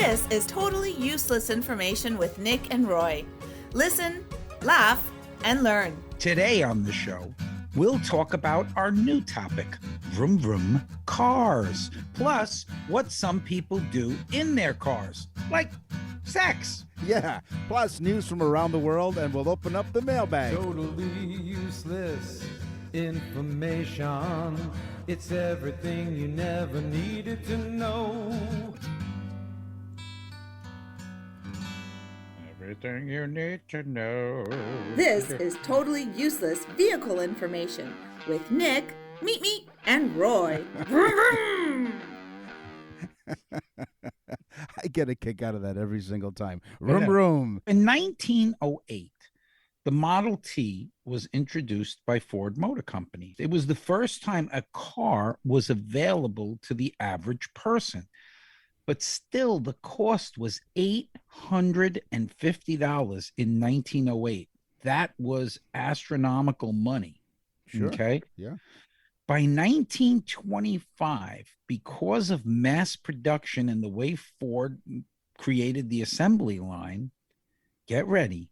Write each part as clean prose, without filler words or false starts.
This is totally useless information with Nick and Roy. Listen, laugh, and learn. Today on the show, we'll talk about our new topic, vroom vroom cars, plus what some people do in their cars, like sex. Yeah, plus news from around the world, and we'll open up the mailbag. Totally useless information. It's everything you never needed to know. Everything you need to know. This is totally useless vehicle information with Nick, Meet, and Roy. Vroom, vroom. I get a kick out of that every single time. Room, room. In 1908, the Model T was introduced by Ford Motor Company. It was the first time a car was available to the average person. But still, the cost was $850 in 1908. That was astronomical money. Sure. Okay. Yeah. By 1925, because of mass production and the way Ford created the assembly line, get ready.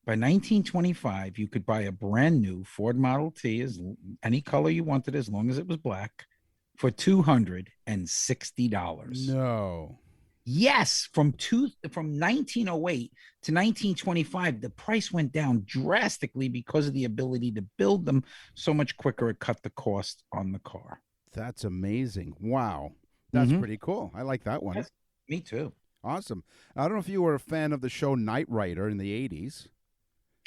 By 1925, you could buy a brand new Ford Model T, as any color you wanted, as long as it was black, for $260. No. Yes, from 1908 to 1925, the price went down drastically because of the ability to build them so much quicker. It cut the cost on the car. That's amazing. Wow. That's pretty cool. I like that one. Yes, me too. Awesome. I don't know if you were a fan of the show Knight Rider in the 80s.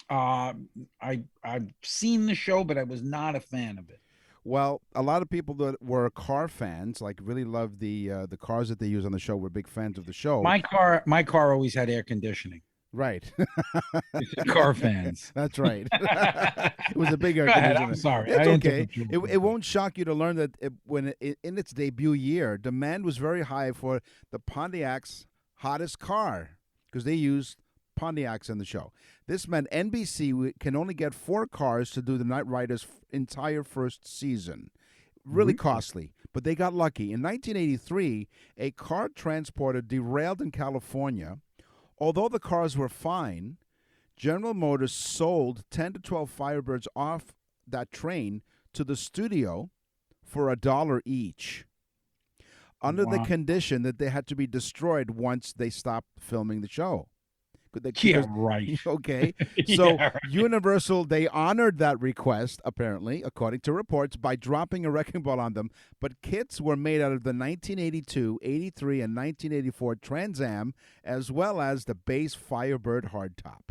I've seen the show, but I was not a fan of it. Well, a lot of people that were car fans, like really loved the cars that they use on the show, were big fans of the show. My car always had air conditioning. Right. Car fans. That's right. It was a big air Go ahead, conditioner. I'm sorry. It's I okay. interrupted you. It won't shock you to learn that in its debut year, demand was very high for the Pontiac's hottest car because they used Pontiacs in the show. This meant NBC can only get 4 cars to do the Knight Rider's entire first season. Really costly, but they got lucky. In 1983, a car transporter derailed in California. Although the cars were fine, General Motors sold 10 to 12 Firebirds off that train to the studio for $1 each, under the condition that they had to be destroyed once they stopped filming the show. Yeah, right. Okay. So Yeah, right. Universal, they honored that request, apparently, according to reports, by dropping a wrecking ball on them. But kits were made out of the 1982, 83, and 1984 Trans Am, as well as the base Firebird hardtop.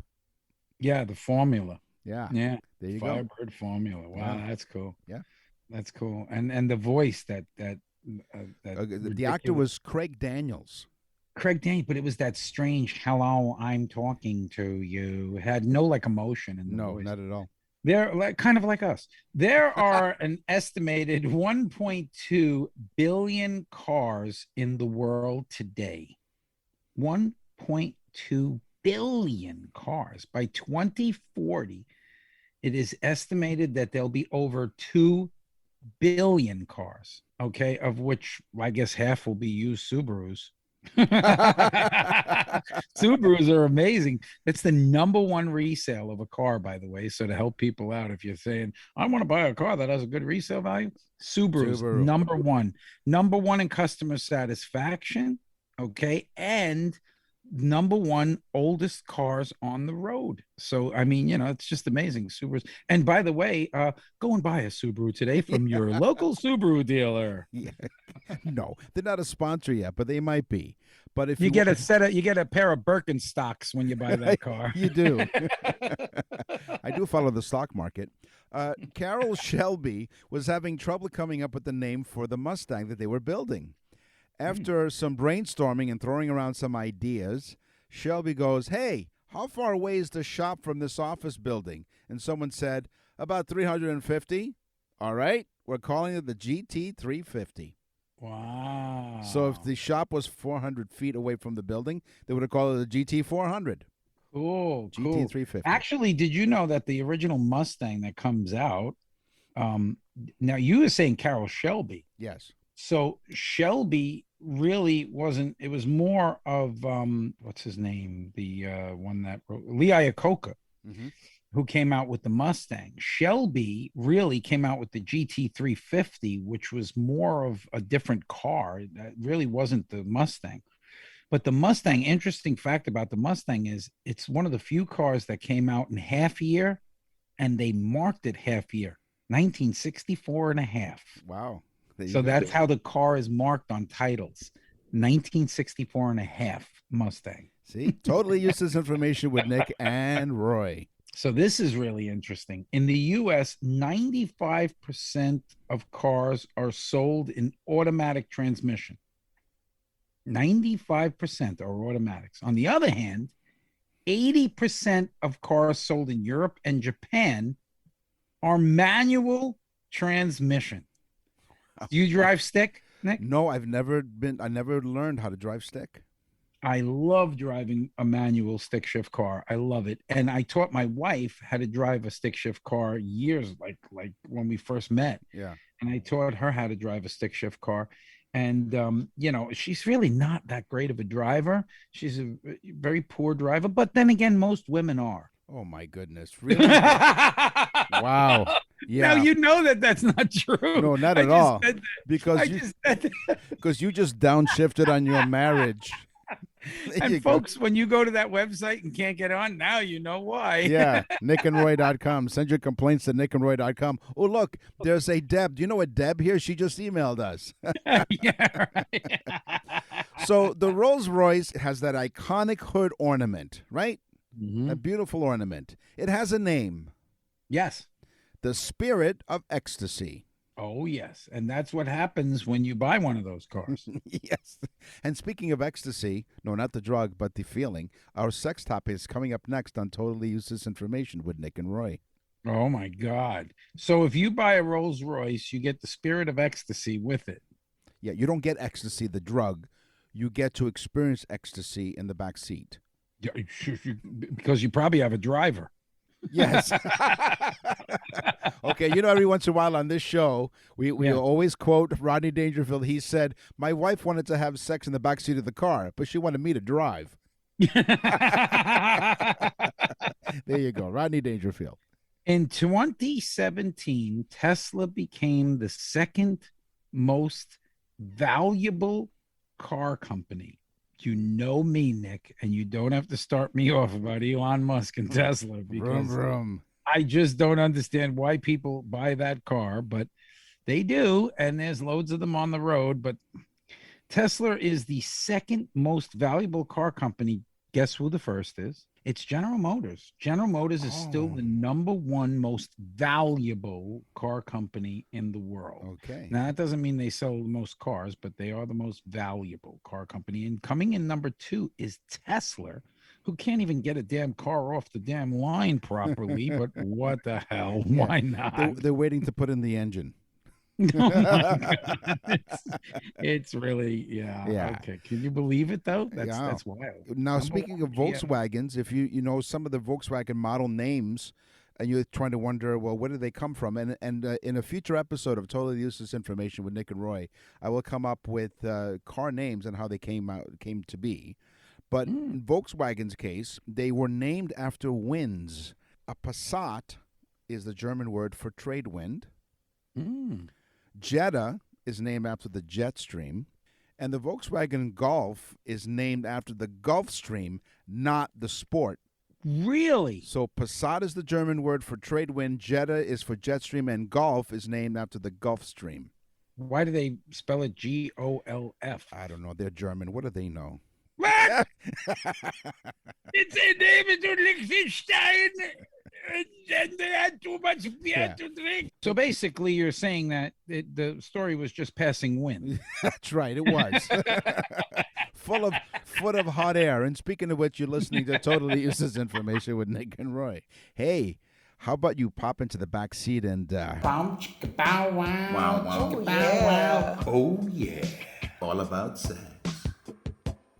Yeah, the formula. Yeah. Yeah. There you Firebird formula. Wow, Yeah. that's cool. Yeah. That's cool. And the voice that The actor ridiculous- was Craig Daniels. Craig Daniels, but it was that strange hello, I'm talking to you. It had no emotion in the No, voice. not at all. They're kind of like us. There are an estimated 1.2 billion cars in the world today. 1.2 billion cars. By 2040, it is estimated that there'll be over 2 billion cars, okay, of which I guess half will be used Subarus. Subarus are amazing. It's the #1 resale of a car, by the way. So to help people out, if you're saying I want to buy a car that has a good resale value, Subaru. #1 in customer satisfaction. Okay, and #1 oldest cars on the road. So I mean, it's just amazing. Subarus. And by the way, go and buy a Subaru today from your local Subaru dealer. Yeah. No, they're not a sponsor yet, but they might be. But if You get a pair of Birkenstocks when you buy that car. You do. I do follow the stock market. Carroll Shelby was having trouble coming up with the name for the Mustang that they were building. After some brainstorming and throwing around some ideas, Shelby goes, "Hey, how far away is the shop from this office building?" And someone said, "About 350. All right, we're calling it the GT350. Wow. So if the shop was 400 feet away from the building, they would have called it the GT400. Cool. GT350. Actually, did you know that the original Mustang that comes out, now you were saying Carroll Shelby. Yes. So Shelby really wasn't. It was more of what's his name, the one that wrote Lee Iacocca, who came out with the Mustang. Shelby really came out with the GT350, which was more of a different car. That really wasn't the Mustang. But the Mustang, interesting fact about the Mustang is it's one of the few cars that came out in half year, and they marked it half year, 1964 and a half. Wow. So that's how the car is marked on titles, 1964 and a half Mustang. See, totally useless information with Nick and Roy. So this is really interesting. In the U.S., 95% of cars are sold in automatic transmission. 95% are automatics. On the other hand, 80% of cars sold in Europe and Japan are manual transmission. Do you drive stick, Nick? No, I never learned how to drive stick. I love driving a manual stick shift car. I love it. And I taught my wife how to drive a stick shift car years, like when we first met. Yeah. And I taught her how to drive a stick shift car. And, she's really not that great of a driver. She's a very poor driver. But then again, most women are. Oh, my goodness. Really? Wow. Yeah. Now, you know that's not true. No, not at all. Because you just downshifted on your marriage. And folks, when you go to that website and can't get on, now you know why. Yeah, nickandroy.com. Send your complaints to nickandroy.com. Oh, look, there's a Deb. Do you know a Deb here? She just emailed us. Yeah, right. So the Rolls Royce has that iconic hood ornament, right? Mm-hmm. A beautiful ornament. It has a name. Yes. The Spirit of Ecstasy. Oh, yes. And that's what happens when you buy one of those cars. Yes. And speaking of ecstasy, no, not the drug, but the feeling, our sex topic is coming up next on Totally Useless Information with Nick and Roy. Oh, my God. So if you buy a Rolls Royce, you get the Spirit of Ecstasy with it. Yeah, you don't get ecstasy, the drug. You get to experience ecstasy in the back seat. Yeah, because you probably have a driver. Yes. Okay, every once in a while on this show, we always quote Rodney Dangerfield. He said, my wife wanted to have sex in the backseat of the car, but she wanted me to drive. There you go, Rodney Dangerfield. In 2017, Tesla became the second most valuable car company. You know me, Nick, and you don't have to start me off about Elon Musk and Tesla because I just don't understand why people buy that car, but they do, and there's loads of them on the road. But Tesla is the second most valuable car company. Guess who the first is? It's General Motors. General Motors is still the number one most valuable car company in the world. Okay. Now, that doesn't mean they sell the most cars, but they are the most valuable car company. And coming in number two is Tesla, who can't even get a damn car off the damn line properly. But what the hell? Why not? They're waiting to put in the engine. Oh my God. It's really, yeah. Okay. Can you believe it, though? That's wild. Now, speaking of Volkswagens, if you know some of the Volkswagen model names, and you're trying to wonder, well, where do they come from? And in a future episode of Totally Useless Information with Nick and Roy, I will come up with car names and how they came to be. But in Volkswagen's case, they were named after winds. A Passat is the German word for trade wind. Jetta is named after the jet stream, and the Volkswagen Golf is named after the Gulf Stream, not the sport. Really? So Passat is the German word for trade wind, Jetta is for jet stream, and Golf is named after the Gulf Stream. Why do they spell it Golf? I don't know. They're German. What do they know? What? It's a name to Liechtenstein, and they had too much beer to drink. So basically, you're saying that the story was just passing wind. That's right, it was. full of hot air. And speaking of which, you're listening to Totally Useless Information with Nick and Roy. Hey, how about you pop into the back seat and Bow, chicka, bow, wow. Wow, wow. Chicka, bow, wow. Oh, yeah. All about sex.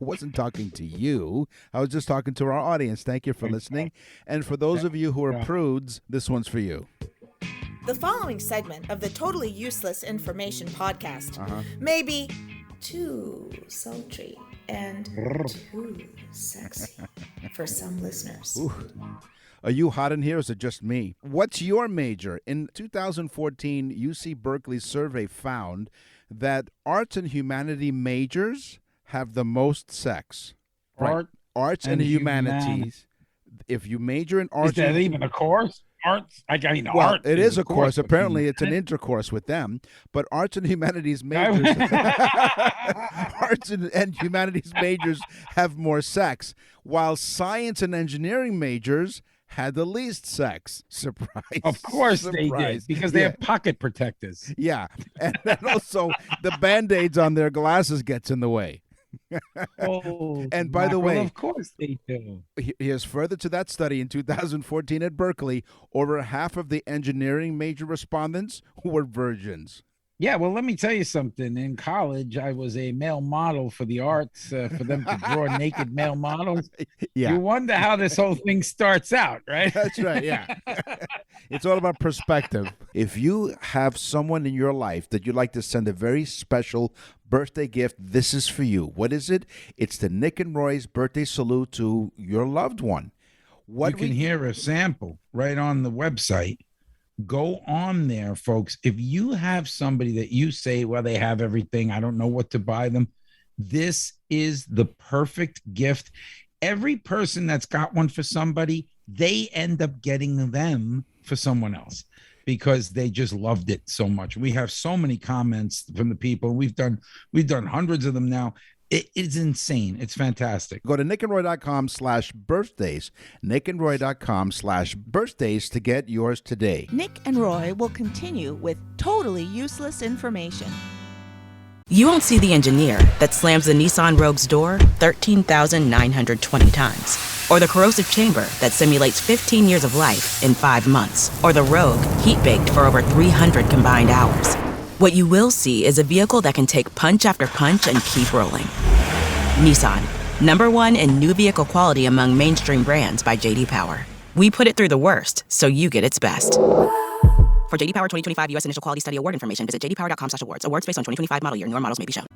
wasn't talking to you. I was just talking to our audience. Thank you for listening. And for those of you who are prudes, this one's for you. The following segment of the Totally Useless Information podcast may be too sultry and too sexy for some listeners. Ooh. Are you hot in here, or is it just me? What's your major? In 2014, UC Berkeley's survey found that arts and humanity majors have the most sex. Arts and humanities. If you major in arts, is that even a course? Arts? Well, art it is a course. Apparently, it's an intercourse with them. But arts and humanities majors, arts and humanities majors have more sex, while science and engineering majors had the least sex. Surprise. Of course they did, because they have pocket protectors. Yeah. And then also the Band-Aids on their glasses gets in the way. And by the way, of course they do. Here's further to that study. In 2014 at Berkeley, over half of the engineering major respondents were virgins. Yeah, well, let me tell you something. In college, I was a male model for the arts, for them to draw naked male models. Yeah. You wonder how this whole thing starts out, right? That's right, yeah. It's all about perspective. If you have someone in your life that you'd like to send a very special birthday gift, this is for you. What is it? It's the Nick and Roy's birthday salute to your loved one. You can hear a sample right on the website. Go on there, folks. If you have somebody that you say, well, they have everything, I don't know what to buy them, this is the perfect gift. Every person that's got one for somebody, they end up getting them for someone else because they just loved it so much. We have so many comments from the people. We've done hundreds of them now. It is insane. It's fantastic. Go to nickandroy.com/birthdays, nickandroy.com/birthdays to get yours today. Nick and Roy will continue with totally useless information. You won't see the engineer that slams the Nissan Rogue's door 13,920 times. Or the corrosive chamber that simulates 15 years of life in 5 months. Or the Rogue heat-baked for over 300 combined hours. What you will see is a vehicle that can take punch after punch and keep rolling. Nissan, #1 in new vehicle quality among mainstream brands by J.D. Power. We put it through the worst, so you get its best. For J.D. Power 2025 U.S. Initial Quality Study Award information, visit jdpower.com/awards. Awards based on 2025 model year. Newer models may be shown.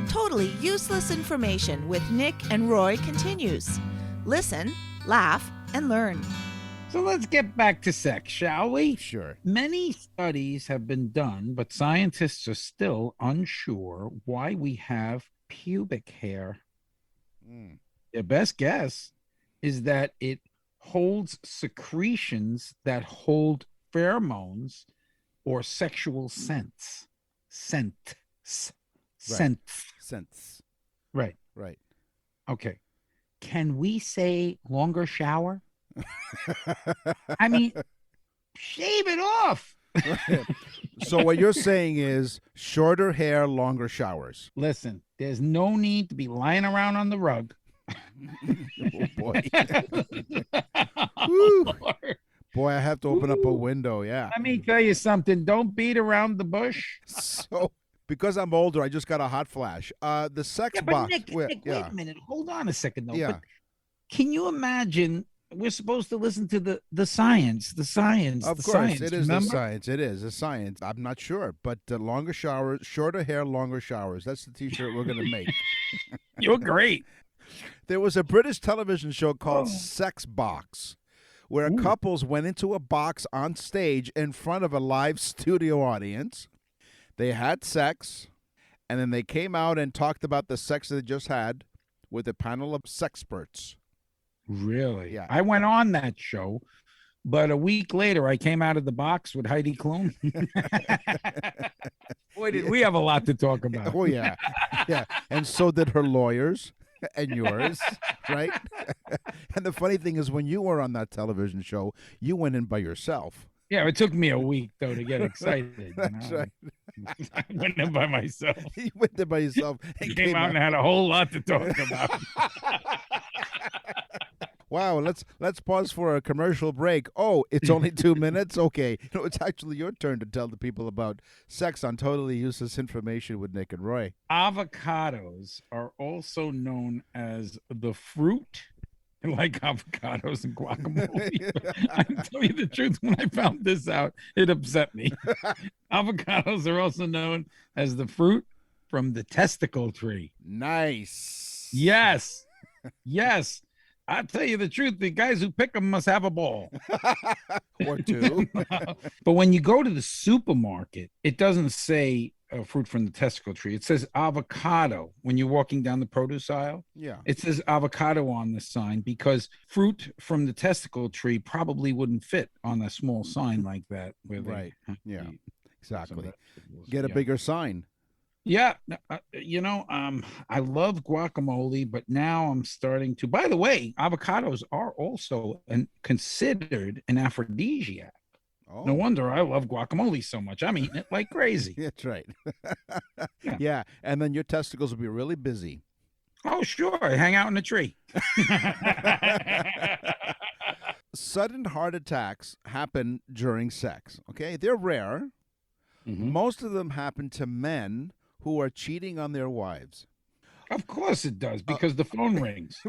Totally useless information with Nick and Roy continues. Listen, laugh, and learn. So let's get back to sex, shall we? Sure. Many studies have been done, but scientists are still unsure why we have pubic hair. Their best guess is that it holds secretions that hold pheromones or sexual scents. Scents. Right. Okay. Can we say longer shower? I mean, shave it off. So what you're saying is shorter hair, longer showers. Listen, there's no need to be lying around on the rug. Oh, boy. Woo. Boy, I have to open up a window, yeah. Let me tell you something. Don't beat around the bush. So, because I'm older, I just got a hot flash. The sex box. Nick, wait a minute. Hold on a second, though. Yeah. But can you imagine? We're supposed to listen to the science. The science. Of course, science, it is remember? the science. It is the science. I'm not sure, but longer showers, shorter hair, longer showers. That's the T-shirt we're going to make. You're great. There was a British television show called Sex Box, where couples went into a box on stage in front of a live studio audience. They had sex, and then they came out and talked about the sex they just had with a panel of sexperts. Really? Yeah. I went on that show, but a week later, I came out of the box with Heidi Klum. Boy, did we have a lot to talk about. Oh, yeah. Yeah. And so did her lawyers and yours, right? And the funny thing is, when you were on that television show, you went in by yourself. Yeah, it took me a week, though, to get excited. That's right. I went in by myself. You went there by yourself. And Came out and had a whole lot to talk about. Wow, let's pause for a commercial break. Oh, it's only 2 minutes? Okay. No, it's actually your turn to tell the people about sex on Totally Useless Information with Nick and Roy. Avocados are also known as the fruit I like avocados and guacamole. I can tell you the truth, when I found this out, it upset me. Avocados are also known as the fruit from the testicle tree. Nice. Yes. Yes. I'll tell you the truth, the guys who pick them must have a ball. Or two. But when you go to the supermarket, it doesn't say fruit from the testicle tree. It says avocado when you're walking down the produce aisle. Yeah. It says avocado on the sign because fruit from the testicle tree probably wouldn't fit on a small sign like that. Right. Yeah. Exactly. Get a Yeah. bigger sign. Yeah, I love guacamole, but now I'm starting to. By the way, avocados are also considered an aphrodisiac. Oh. No wonder I love guacamole so much. I'm eating it like crazy. That's right. Yeah. Yeah, and then your testicles will be really busy. Oh, sure. Hang out in a tree. Sudden heart attacks happen during sex. Okay, they're rare. Mhm. Most of them happen to men who are cheating on their wives. Of course it does, because the phone rings.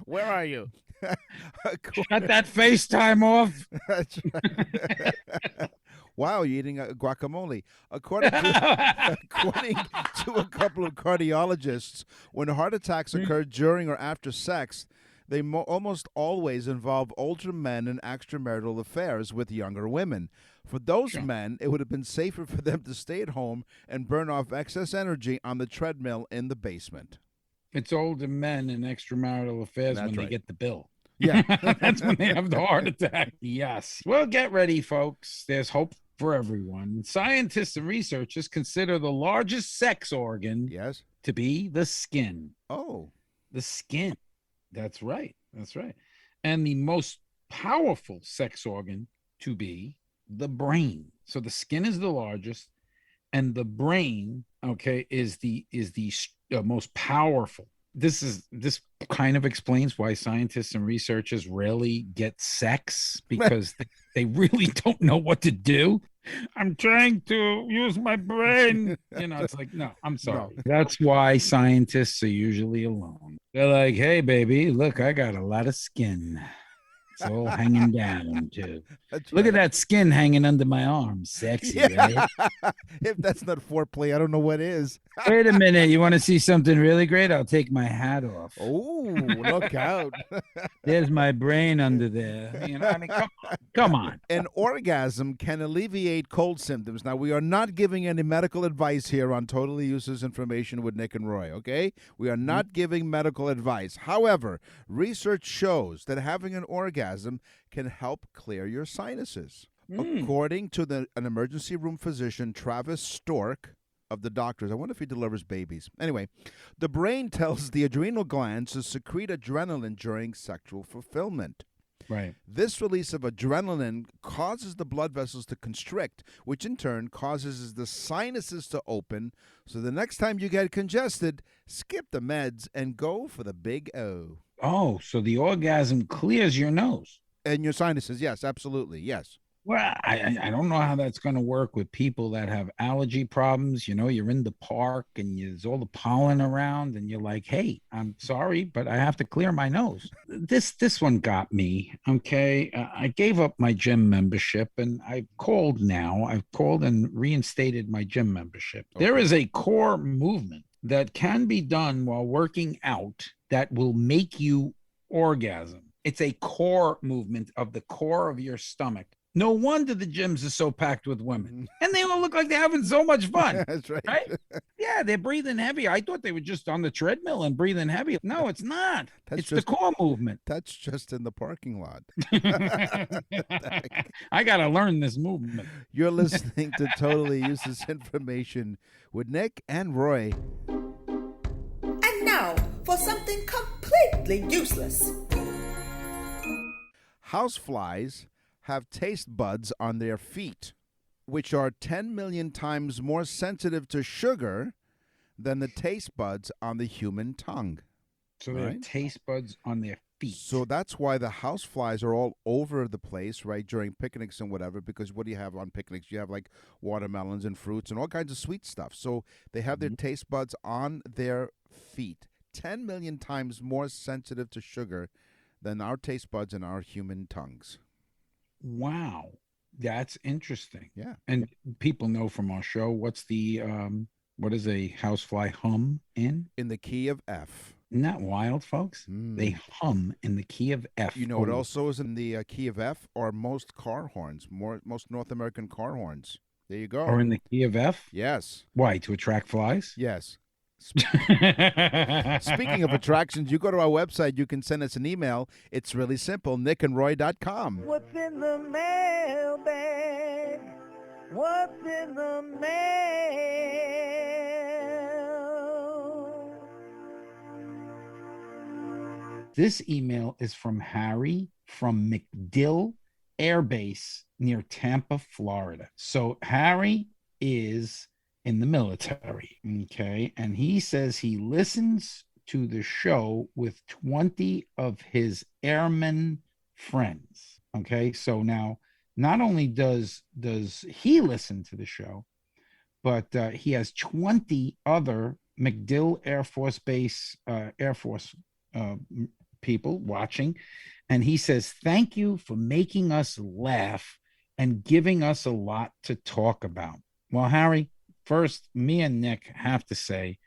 Where are you? Shut that FaceTime off. That's right. Wow, you're eating a guacamole. According to a couple of cardiologists, when heart attacks occur during or after sex, they almost always involve older men in extramarital affairs with younger women. For those men, it would have been safer for them to stay at home and burn off excess energy on the treadmill in the basement. It's older men in extramarital affairs That's when they right. get the bill. Yeah. That's when they have the heart attack. Yes. Well, get ready, folks. There's hope for everyone. Scientists and researchers consider the largest sex organ Yes. to be the skin. Oh. The skin. That's right. That's right. And the most powerful sex organ to be the brain. So the skin is the largest, and the brain, okay, is the most powerful. This kind of explains why scientists and researchers rarely get sex, because they really don't know what to do. I'm trying to use my brain. It's like, no, I'm sorry. No. That's why scientists are usually alone. They're like, hey, baby, look, I got a lot of skin. It's all hanging down, too. Look at that skin hanging under my arm. Sexy, right? If that's not foreplay, I don't know what is. Wait a minute. You want to see something really great? I'll take my hat off. Oh, look out. There's my brain under there. Come on. An orgasm can alleviate cold symptoms. Now, we are not giving any medical advice here on Totally Useless Information with Nick and Roy, okay? We are not giving medical advice. However, research shows that having an orgasm can help clear your sinuses. According to an emergency room physician, Travis Stork, of the doctors. I wonder if he delivers babies. Anyway, the brain tells the adrenal glands to secrete adrenaline during sexual fulfillment. Right. This release of adrenaline causes the blood vessels to constrict, which in turn causes the sinuses to open. So the next time you get congested, skip the meds and go for the big O. Oh, so the orgasm clears your nose. And your sinuses, yes, absolutely, yes. Well, I don't know how that's going to work with people that have allergy problems. You're in the park and there's all the pollen around and you're like, hey, I'm sorry, but I have to clear my nose. This one got me, okay? I gave up my gym membership and I've called and reinstated my gym membership. Okay. There is a core movement that can be done while working out that will make you orgasm. It's a core movement of the core of your stomach. No wonder the gyms are so packed with women. And they all look like they're having so much fun. That's right. Yeah, they're breathing heavy. I thought they were just on the treadmill and breathing heavy. No, it's not. It's the core movement. That's just in the parking lot. I got to learn this movement. You're listening to Totally Useless Information with Nick and Roy. And now for something completely useless. Houseflies have taste buds on their feet, which are 10 million times more sensitive to sugar than the taste buds on the human tongue. So they have taste buds on their feet. So that's why the houseflies are all over the place, right, during picnics and whatever, because what do you have on picnics? You have like watermelons and fruits and all kinds of sweet stuff. So they have their taste buds on their feet. 10 million times more sensitive to sugar than our taste buds and our human tongues. Wow. That's interesting. Yeah. And people know from our show what is a housefly hum in? In the key of F. Isn't that wild, folks? They hum in the key of F. You know what also is in the key of F? Are most car horns, most North American car horns. There you go. Or in the key of F? Yes. Why? To attract flies? Yes. Speaking of attractions, you go to our website, you can send us an email. It's really simple, nickandroy.com. What's in the mailbag? What's in the mail? This email is from Harry from MacDill Air Base near Tampa, Florida. So Harry is in the military, okay? And he says he listens to the show with 20 of his airmen friends, okay? So now, not only does he listen to the show, but he has 20 other MacDill Air Force Base Air Force people watching. And he says, thank you for making us laugh and giving us a lot to talk about. Well, Harry, first, me and Nick have to say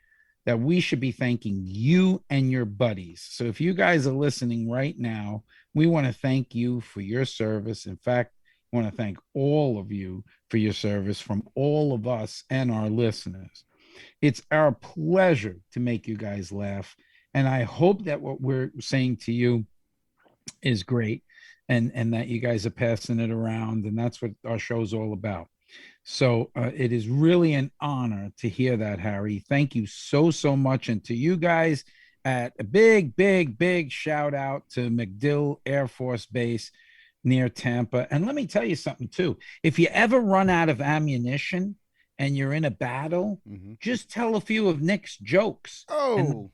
that we should be thanking you and your buddies. So if you guys are listening right now, we want to thank you for your service. In fact, I want to thank all of you for your service from all of us and our listeners. It's our pleasure to make you guys laugh. And I hope that what we're saying to you is great and that you guys are passing it around. And that's what our show's all about. So it is really an honor to hear that, Harry. Thank you so much. And to you guys, at a big shout out to MacDill Air Force Base near Tampa. And let me tell you something too. If you ever run out of ammunition and you're in a battle, just tell a few of Nick's jokes. Oh,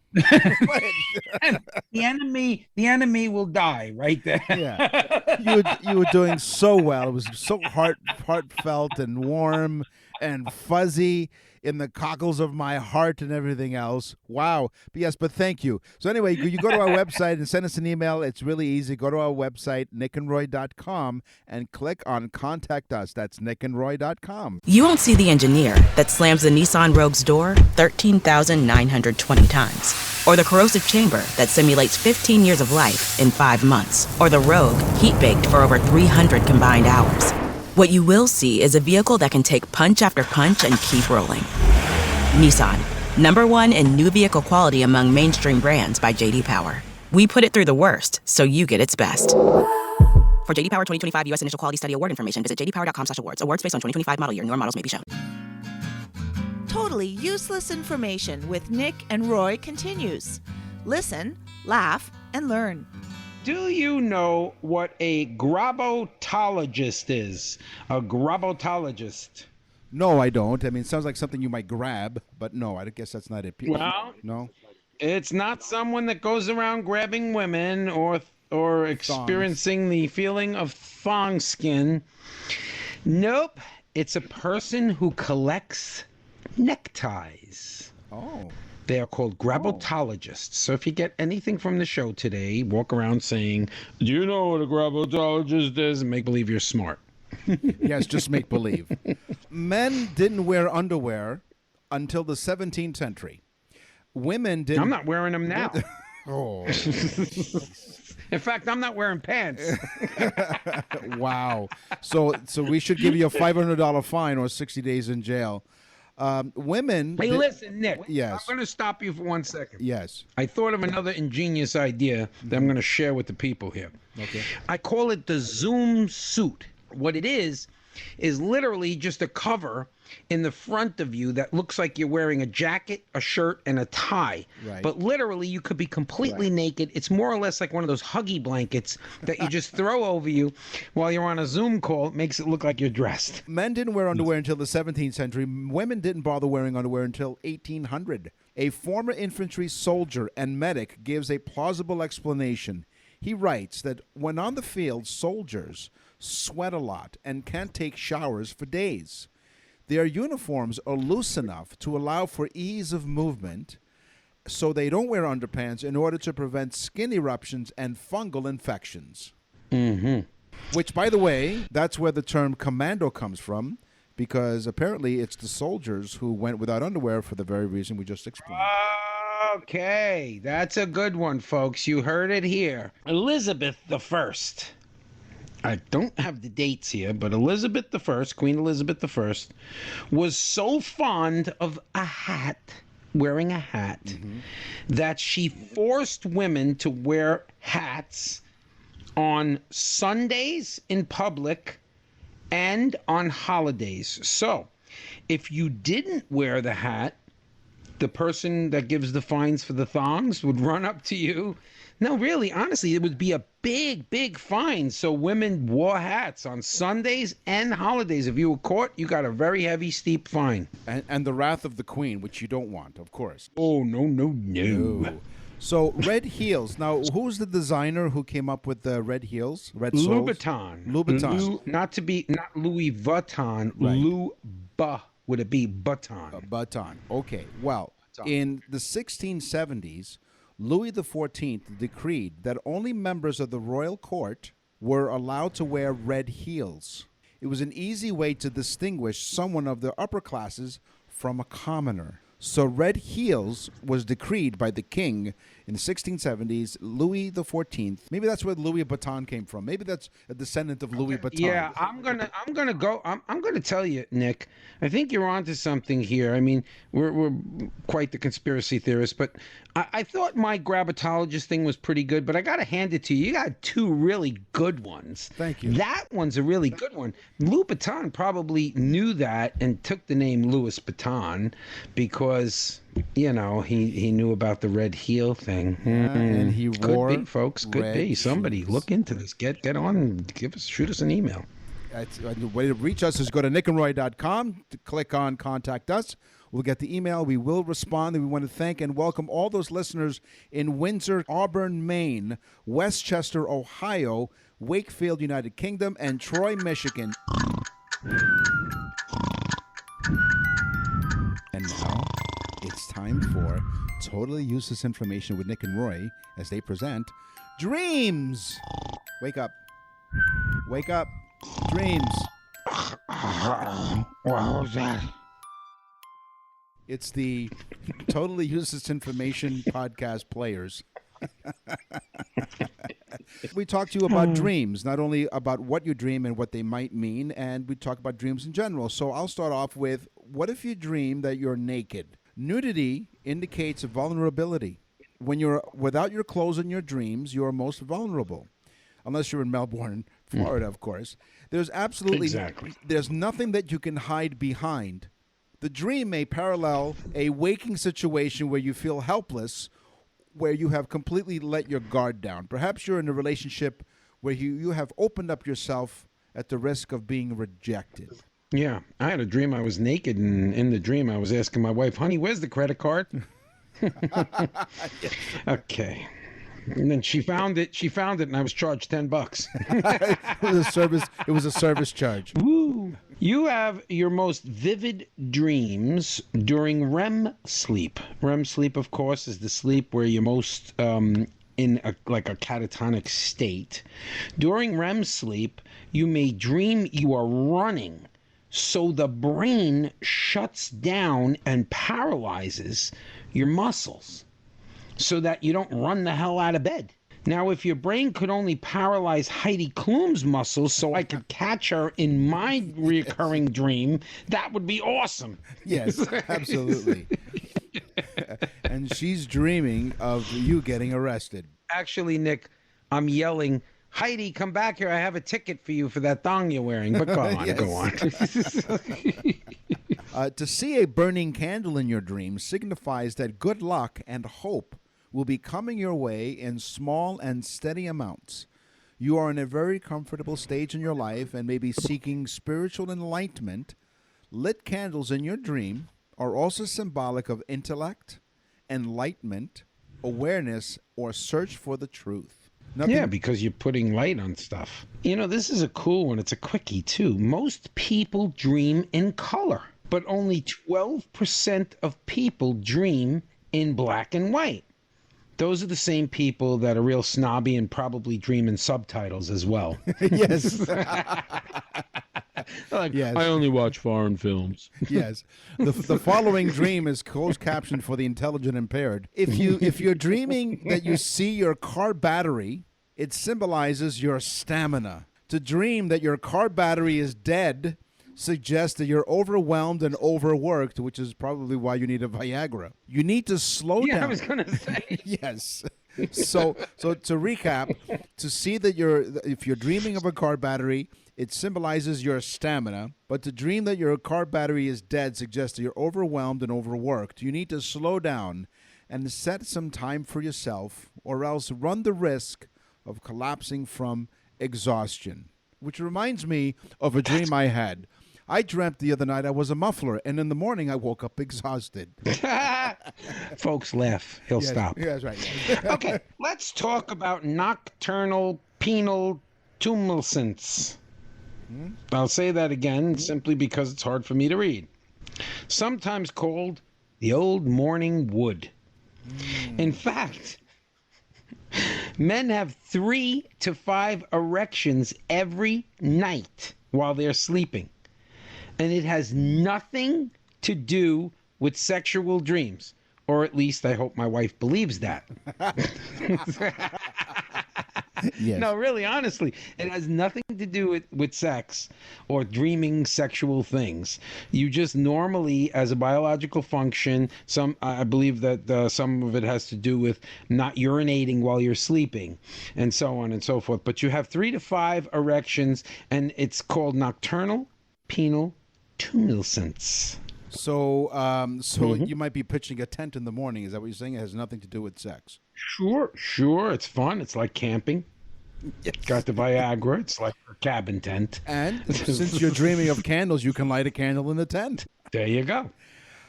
and the enemy will die right there. Yeah, you were doing so well. It was so heartfelt and warm and fuzzy in the cockles of my heart and everything else. Wow. But thank you. So anyway, you go to our website and send us an email. It's really easy. Go to our website, nickandroy.com, and click on Contact Us. That's nickandroy.com. You won't see the engineer that slams the Nissan Rogue's door 13,920 times. Or the corrosive chamber that simulates 15 years of life in 5 months. Or the Rogue heat-baked for over 300 combined hours. What you will see is a vehicle that can take punch after punch and keep rolling. Nissan, #1 in new vehicle quality among mainstream brands by J.D. Power. We put it through the worst, so you get its best. For J.D. Power 2025 U.S. Initial Quality Study Award information, visit jdpower.com/awards. Awards based on 2025 model year. Newer models may be shown. Totally Useless Information with Nick and Roy continues. Listen, laugh, and learn. Do you know what a grabotologist is? A grabotologist. No, I don't. I mean, it sounds like something you might grab, but no, I guess that's not it. Well, no. It's not someone that goes around grabbing women or experiencing the feeling of thong skin. Nope. It's a person who collects neckties. Oh. They are called grabotologists. So if you get anything from the show today, walk around saying, do you know what a grabotologist is? And make believe you're smart. Yes, just make believe. Men didn't wear underwear until the 17th century. Women didn't. I'm not wearing them now. Oh. In fact, I'm not wearing pants. Wow. So we should give you a $500 fine or 60 days in jail. Women. Hey, listen, Nick. Yes. I'm going to stop you for 1 second. Yes. I thought of another ingenious idea that I'm going to share with the people here. Okay. I call it the Zoom suit. What it is literally just a cover in the front of you that looks like you're wearing a jacket, a shirt, and a tie. Right. But literally, you could be completely naked. It's more or less like one of those Huggy blankets that you just throw over you while you're on a Zoom call. It makes it look like you're dressed. Men didn't wear underwear until the 17th century. Women didn't bother wearing underwear until 1800. A former infantry soldier and medic gives a plausible explanation. He writes that when on the field, soldiers sweat a lot and can't take showers for days. Their uniforms are loose enough to allow for ease of movement, so they don't wear underpants in order to prevent skin eruptions and fungal infections. Mm-hmm. Which, by the way, that's where the term commando comes from, because apparently it's the soldiers who went without underwear for the very reason we just explained. Okay, that's a good one, folks. You heard it here. Elizabeth I. I don't have the dates here, but Elizabeth I, Queen Elizabeth I, was so fond of a hat, wearing a hat, that she forced women to wear hats on Sundays in public and on holidays. So, if you didn't wear the hat, the person that gives the fines for the thongs would run up to you. No, really, honestly, it would be a big, big fine. So women wore hats on Sundays and holidays. If you were caught, you got a very heavy, steep fine. And the wrath of the queen, which you don't want, of course. Oh, no. So red heels. Now, who's the designer who came up with the red heels? Red soles? Louboutin. Not Louis Vuitton. Right. Would it be Button? Button. Okay. Well, in the 1670s, Louis XIV decreed that only members of the royal court were allowed to wear red heels. It was an easy way to distinguish someone of the upper classes from a commoner. So red heels was decreed by the king in the 1670s, Louis XIV. Maybe that's where Louis Vuitton came from. Maybe that's a descendant of Louis Vuitton. Yeah, I'm gonna tell you, Nick. I think you're onto something here. I mean, we're quite the conspiracy theorists, but I thought my grabitologist thing was pretty good. But I gotta hand it to you. You got two really good ones. Thank you. That one's a really good one. Louis Vuitton probably knew that and took the name Louis Vuitton because, you know, he knew about the red heel thing. And he wore could be, folks. Could be. Somebody shoes. Look into this. Get on and shoot us an email. The way to reach us is go to nickandroy.com, to click on Contact Us. We'll get the email. We will respond. And we want to thank and welcome all those listeners in Windsor, Auburn, Maine, Westchester, Ohio, Wakefield, United Kingdom, and Troy, Michigan. And now it's time for Totally Useless Information with Nick and Roy as they present Dreams. Wake up. Wake up. Dreams. What was that? It's the Totally Useless Information podcast players. We talk to you about dreams, not only about what you dream and what they might mean, and we talk about dreams in general. So I'll start off with, what if you dream that you're naked? Nudity indicates vulnerability. When you're without your clothes in your dreams, you're most vulnerable. Unless you're in Melbourne, Florida, of course. There's there's nothing that you can hide behind. The dream may parallel a waking situation where you feel helpless, where you have completely let your guard down. Perhaps you're in a relationship where you have opened up yourself at the risk of being rejected. Yeah, I had a dream I was naked, and in the dream I was asking my wife, honey, where's the credit card? Okay. And then she found it, and I was charged $10. It was a service charge. Woo! You have your most vivid dreams during REM sleep. REM sleep, of course, is the sleep where you're most in a catatonic state. During REM sleep, you may dream you are running, so the brain shuts down and paralyzes your muscles, so that you don't run the hell out of bed. Now, if your brain could only paralyze Heidi Klum's muscles so I could catch her in my recurring dream, that would be awesome. Yes, absolutely. And she's dreaming of you getting arrested. Actually, Nick, I'm yelling, Heidi, come back here. I have a ticket for you for that thong you're wearing. But go on, go on. To see a burning candle in your dreams signifies that good luck and hope will be coming your way in small and steady amounts. You are in a very comfortable stage in your life and may be seeking spiritual enlightenment. Lit candles in your dream are also symbolic of intellect, enlightenment, awareness, or search for the truth. Yeah, because you're putting light on stuff. You know, this is a cool one. It's a quickie, too. Most people dream in color, but only 12% of people dream in black and white. Those are the same people that are real snobby and probably dream in subtitles as well. Yes. Like, Yes. I only watch foreign films. Yes. The following dream is closed captioned for the intelligent impaired. If you're dreaming that you see your car battery, it symbolizes your stamina. To dream that your car battery is dead suggests that you're overwhelmed and overworked, which is probably why you need a Viagra. You need to slow down. I was going to say. Yes. So to recap, to see that if you're dreaming of a car battery, it symbolizes your stamina. But to dream that your car battery is dead suggests that you're overwhelmed and overworked. You need to slow down and set some time for yourself, or else run the risk of collapsing from exhaustion. Which reminds me of a dream I had. I dreamt the other night I was a muffler, and in the morning I woke up exhausted. Folks laugh. He'll stop. Yeah, that's right. Okay, let's talk about nocturnal penal tumescence. I'll say that again simply because it's hard for me to read. Sometimes called the old morning wood. In fact, men have 3 to 5 erections every night while they're sleeping. And it has nothing to do with sexual dreams. Or at least I hope my wife believes that. Yes. No, really, honestly, it has nothing to do with sex or dreaming sexual things. You just normally, as a biological function, I believe that some of it has to do with not urinating while you're sleeping and so on and so forth. But you have 3 to 5 erections, and it's called nocturnal penal tumescence. So you might be pitching a tent in the morning. Is that what you're saying? It has nothing to do with sex. Sure. It's fun. It's like camping. Yes. Got the Viagra. It's like a cabin tent. And since you're dreaming of candles, you can light a candle in the tent. There you go.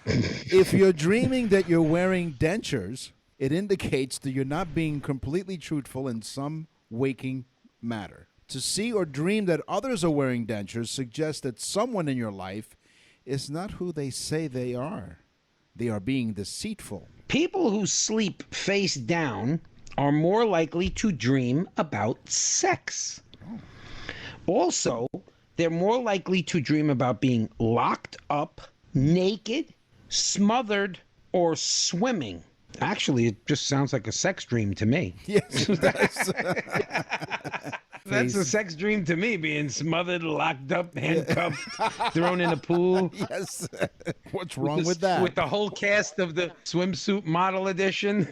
If you're dreaming that you're wearing dentures, it indicates that you're not being completely truthful in some waking matter. To see or dream that others are wearing dentures suggests that someone in your life is not who they say they are. They are being deceitful. People who sleep face down are more likely to dream about sex. Also, they're more likely to dream about being locked up, naked, smothered, or swimming. Actually, it just sounds like a sex dream to me. Yes, it does. That's a sex dream to me, being smothered, locked up, handcuffed, thrown in a pool. Yes. What's wrong with that? With the whole cast of the swimsuit model edition.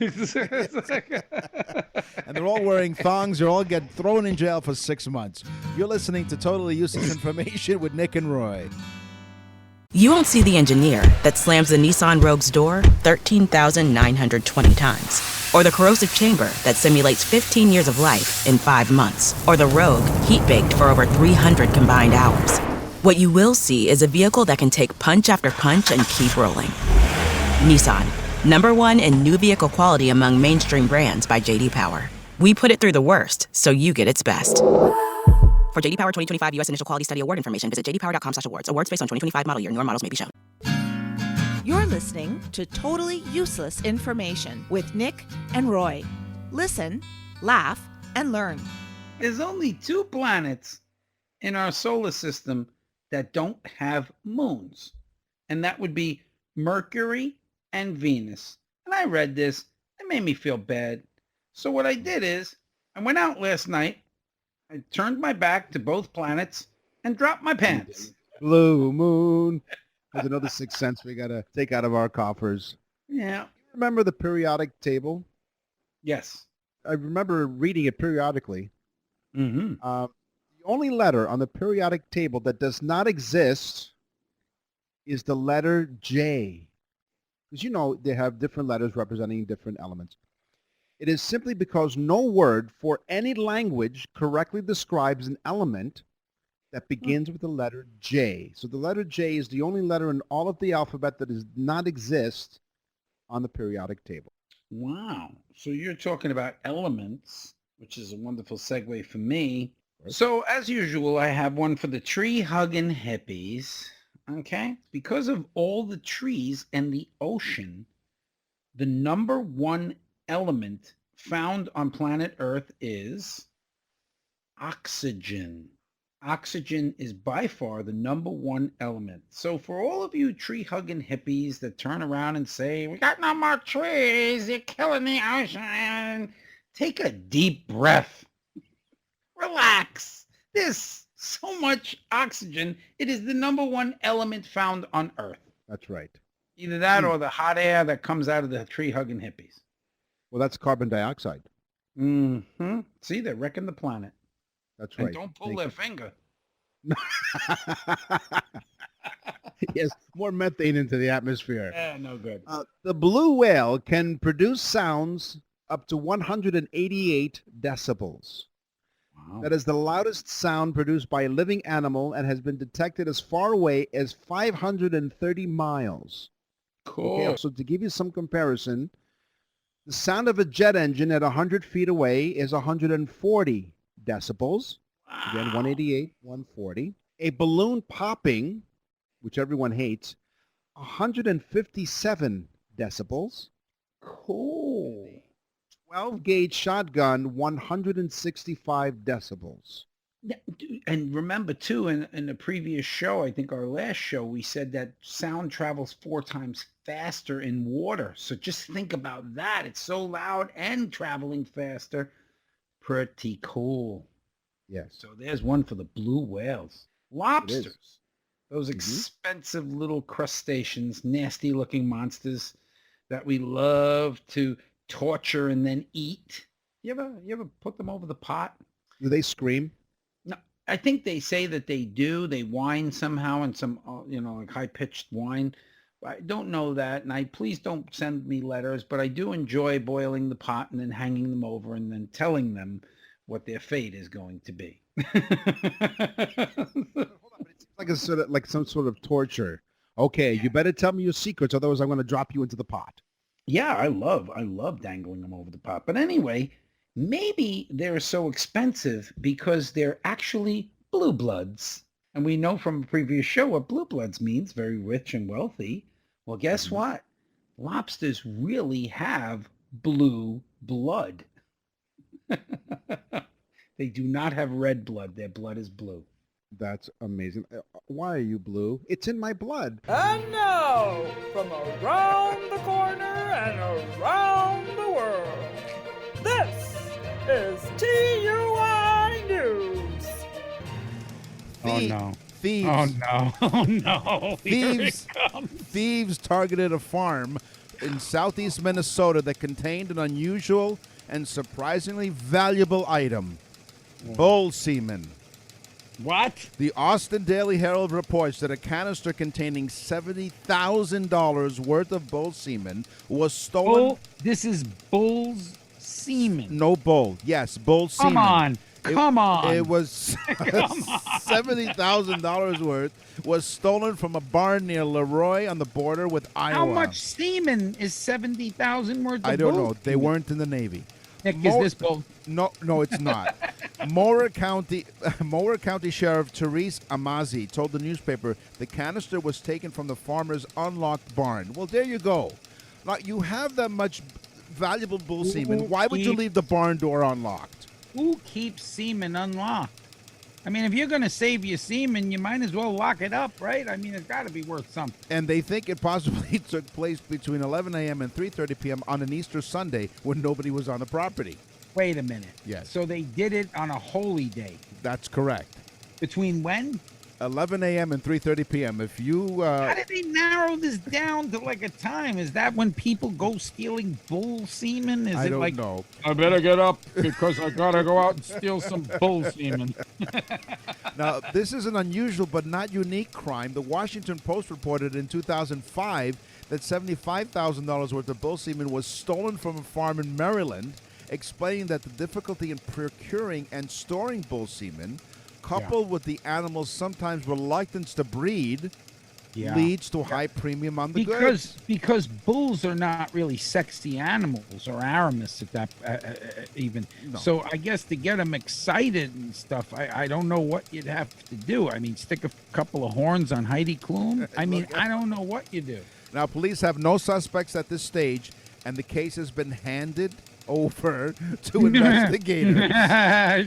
And they're all wearing thongs. They're all get thrown in jail for 6 months. You're listening to Totally Useless Information with Nick and Roy. You won't see the engineer that slams the Nissan Rogue's door 13,920 times. Or the corrosive chamber that simulates 15 years of life in 5 months. Or the Rogue heat-baked for over 300 combined hours. What you will see is a vehicle that can take punch after punch and keep rolling. Nissan, #1 in new vehicle quality among mainstream brands by J.D. Power. We put it through the worst, so you get its best. For J.D. Power 2025 U.S. Initial Quality Study Award information, visit jdpower.com/awards. Awards based on 2025 model year. Newer models may be shown. You're listening to Totally Useless Information with Nick and Roy. Listen, laugh, and learn. There's only 2 planets in our solar system that don't have moons, and that would be Mercury and Venus. And I read this. It made me feel bad. So what I did is I went out last night. I turned my back to both planets and dropped my pants. Blue moon. There's another 6 cents we got to take out of our coffers. Yeah. Remember the periodic table? Yes. I remember reading it periodically. Mm-hmm. The only letter on the periodic table that does not exist is the letter J. Because, you know, they have different letters representing different elements. It is simply because no word for any language correctly describes an element that begins with the letter J. So the letter J is the only letter in all of the alphabet that does not exist on the periodic table. Wow. So you're talking about elements, which is a wonderful segue for me. So as usual, I have one for the tree-hugging hippies. Okay? Because of all the trees and the ocean, the number one element found on planet Earth is oxygen. Oxygen is by far the number one element. So for all of you tree-hugging hippies that turn around and say, we got no more trees, you're killing the ocean, take a deep breath. Relax. There's so much oxygen. It is the number one element found on Earth. That's right. Either that or the hot air that comes out of the tree-hugging hippies. Well, that's carbon dioxide. Mm-hmm. See, they're wrecking the planet. That's right. And don't pull their finger. Yes, more methane into the atmosphere. Yeah, no good. The blue whale can produce sounds up to 188 decibels. Wow. That is the loudest sound produced by a living animal and has been detected as far away as 530 miles. Cool. Okay, so to give you some comparison, the sound of a jet engine at 100 feet away is 140 decibels. Again, 188, 140. A balloon popping, which everyone hates, 157 decibels. Cool. 12-gauge shotgun, 165 decibels. And remember, too, in the previous show, I think our last show, we said that sound travels 4 times faster in water. So just think about that. It's so loud and traveling faster. Pretty cool. Yes. So there's one for the blue whales. Lobsters. Those expensive little crustaceans, nasty-looking monsters that we love to torture and then eat. You ever put them over the pot? Do they scream? No, I think they say that they do. They whine somehow in some, like high-pitched whine. I don't know that, and please don't send me letters, but I do enjoy boiling the pot and then hanging them over and then telling them what their fate is going to be. Like some sort of torture. Okay, you better tell me your secrets, otherwise I'm going to drop you into the pot. Yeah, I love dangling them over the pot. But anyway, maybe they're so expensive because they're actually blue bloods. And we know from a previous show what blue bloods means, very rich and wealthy. Well, guess what? Lobsters really have blue blood. They do not have red blood. Their blood is blue. That's amazing. Why are you blue? It's in my blood. And now, from around the corner and around the world, this is TUI News. Oh, no. Thieves. Oh, no. Oh, no. Thieves targeted a farm in southeast Minnesota that contained an unusual and surprisingly valuable item. Bull semen. What? The Austin Daily Herald reports that a canister containing $70,000 worth of bull semen was stolen. This is bull's semen. No bull. Yes, bull semen. Come on. It was $70,000 worth was stolen from a barn near Leroy on the border with Iowa. How much semen is 70,000 worth of I don't bull know. They weren't in the Navy. Nick, is this bull? No, it's not. Mower County Sheriff Therese Amazi told the newspaper the canister was taken from the farmer's unlocked barn. Well, there you go. Now, you have that much valuable bull semen. Why would you leave the barn door unlocked? Who keeps semen unlocked? I mean, if you're going to save your semen, you might as well lock it up, right? I mean, it's got to be worth something. And they think it possibly took place between 11 a.m. and 3:30 p.m. on an Easter Sunday when nobody was on the property. Wait a minute. Yes. So they did it on a holy day. That's correct. Between when? 11 a.m. and 3:30 p.m. If you How did they narrow this down to like a time? Is that when people go stealing bull semen? I don't know. I better get up because I gotta go out and steal some bull semen. Now, this is an unusual but not unique crime. The Washington Post reported in 2005 that $75,000 worth of bull semen was stolen from a farm in Maryland, explaining that the difficulty in procuring and storing bull semen, coupled with the animal's sometimes reluctance to breed, leads to a high premium on the goods. Because bulls are not really sexy animals or Aramis at that even. No. So I guess to get them excited and stuff, I don't know what you'd have to do. I mean, stick a couple of horns on Heidi Klum. I mean, I don't know what you do. Now, police have no suspects at this stage, and the case has been handed over to investigators. You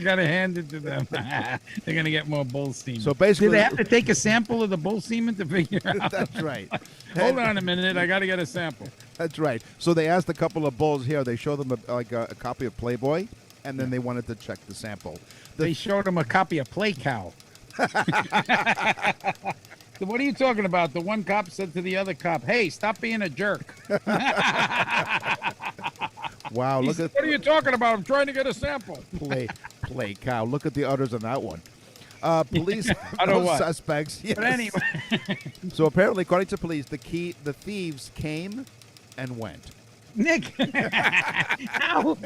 got to hand it to them. They're going to get more bull semen. So basically, do they have to take a sample of the bull semen to figure out? That's right. Hold on a minute. I got to get a sample. That's right. So they asked a couple of bulls here. They showed them a copy of Playboy, and then they wanted to check the sample. They showed them a copy of Play Cow. What are you talking about? The one cop said to the other cop, "Hey, stop being a jerk." Wow, look at what are you talking about? I'm trying to get a sample. Play Cow. Look at the udders on that one. Police suspects. Yes. But anyway. So apparently, according to police, the thieves came and went. Nick, how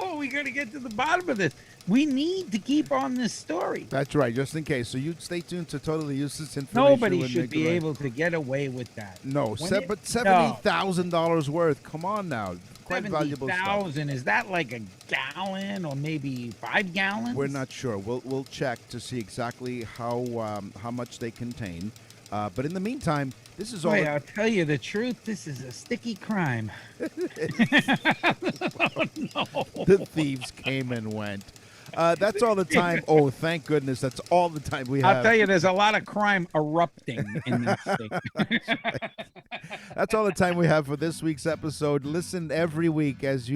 are we going to get to the bottom of this? We need to keep on this story. That's right, just in case. So you stay tuned to Totally Useless Information. Nobody should be able to get away with that. No, but $70,000 worth. Come on now. Quite valuable stuff. 70,000, is that like a gallon or maybe 5 gallons? We're not sure. We'll check to see exactly how much they contain. But in the meantime, this is all. Boy, I'll tell you the truth. This is a sticky crime. Oh, no. The thieves came and went. That's all the time. Oh, thank goodness. That's all the time we have. I'll tell you, there's a lot of crime erupting in this state. That's all the time we have for this week's episode. Listen every week as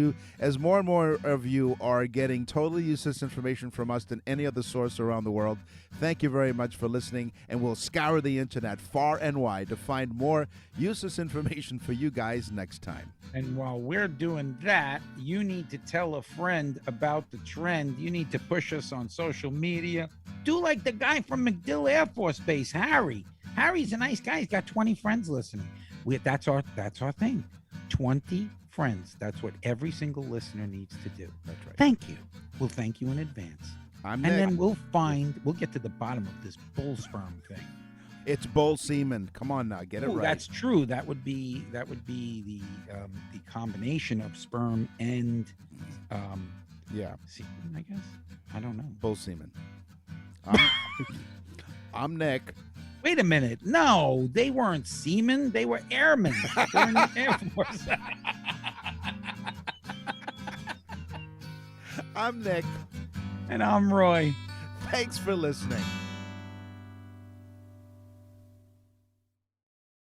more and more of you are getting totally useless information from us than any other source around the world. Thank you very much for listening, and we'll scour the internet far and wide to find more useless information for you guys next time. And while we're doing that, you need to tell a friend about the trend. You need to push us on social media. Do like the guy from MacDill Air Force Base, Harry. Harry's a nice guy. He's got 20 friends listening. That's our thing. 20 friends. That's what every single listener needs to do. That's right. Thank you. We'll thank you in advance. Then we'll get to the bottom of this bull sperm thing. It's bull semen. Come on now, get it right. That's true. That would be the combination of sperm and semen, I guess. I don't know. Bull semen. I'm Nick. Wait a minute. No, they weren't seamen. They were airmen. They were in the Air Force. I'm Nick. And I'm Roy. Thanks for listening.